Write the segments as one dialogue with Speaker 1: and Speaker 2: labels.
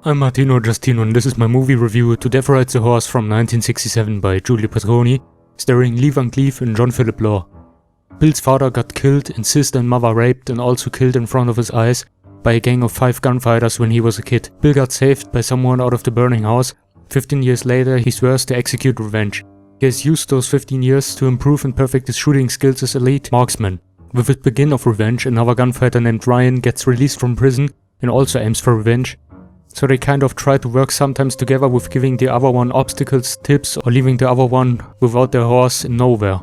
Speaker 1: I'm Martino Giustino and this is my movie review to Death Rides a Horse from 1967 by Giulio Petroni, starring Lee Van Cleef and John Philip Law. Bill's father got killed and sister and mother raped and also killed in front of his eyes by a gang of 5 gunfighters when he was a kid. Bill got saved by someone out of the burning house. 15 years later he swears to execute revenge. He has used those 15 years to improve and perfect his shooting skills as elite marksman. With the begin of revenge, another gunfighter named Ryan gets released from prison and also aims for revenge. So they kind of try to work sometimes together with giving the other one obstacles, tips, or leaving the other one without their horse in nowhere.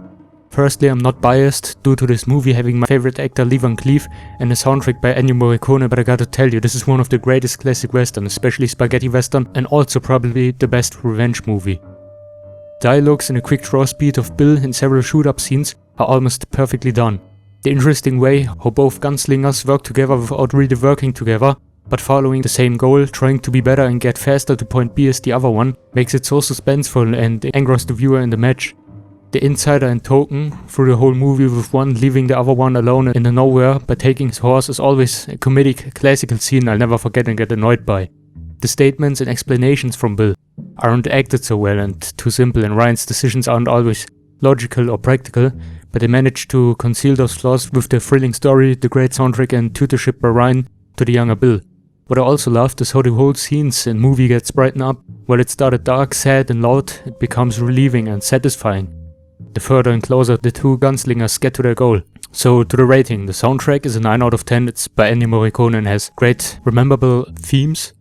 Speaker 1: Firstly, I'm not biased due to this movie having my favorite actor Lee Van Cleef and a soundtrack by Ennio Morricone, but I gotta tell you, this is one of the greatest classic western, especially spaghetti western, and also probably the best revenge movie. Dialogues and a quick draw speed of Bill in several shoot-up scenes are almost perfectly done. The interesting way how both gunslingers work together without really working together, but following the same goal, trying to be better and get faster to point B as the other one, makes it so suspenseful and angers the viewer in the match. The insider and token through the whole movie with one leaving the other one alone in the nowhere by taking his horse is always a comedic classical scene I'll never forget and get annoyed by. The statements and explanations from Bill aren't acted so well and too simple, and Ryan's decisions aren't always logical or practical, but they manage to conceal those flaws with the thrilling story, the great soundtrack and tutorship by Ryan to the younger Bill. What I also loved is how the whole scenes and movie gets brightened up. While it started dark, sad and loud, it becomes relieving and satisfying the further and closer the two gunslingers get to their goal. So to the rating, the soundtrack is a 9 out of 10, it's by Ennio Morricone and has great rememberable themes.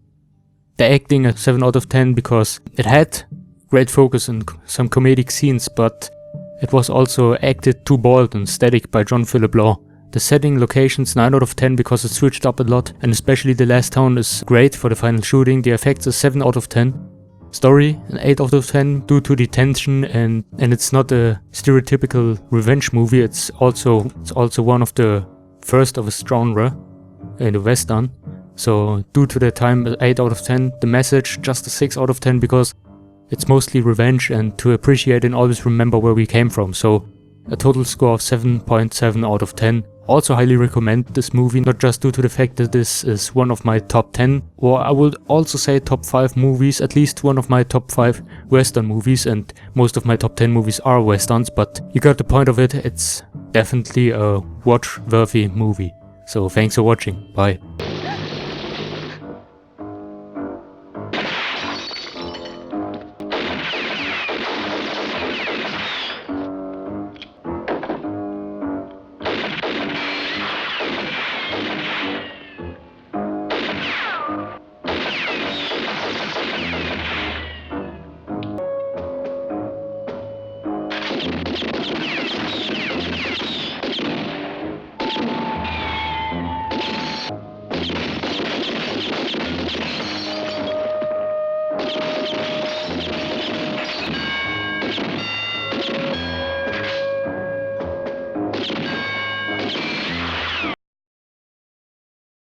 Speaker 1: The acting a 7 out of 10 because it had great focus and some comedic scenes, but it was also acted too bold and static by John Philip Law. The setting, locations 9 out of 10 because it switched up a lot, and especially the last town is great for the final shooting. The effects is 7 out of 10. Story an 8 out of 10 due to the tension and it's not a stereotypical revenge movie. It's also one of the first of its genre in the western. So due to the time 8 out of 10. The message just a 6 out of 10 because it's mostly revenge and to appreciate and always remember where we came from. So a total score of 7.7 out of 10. Also highly recommend this movie, not just due to the fact that this is one of my top 10, or I would also say top 5 movies, at least one of my top 5 western movies, and most of my top 10 movies are westerns, but you got the point of it, it's definitely a watch-worthy movie. So thanks for watching, bye.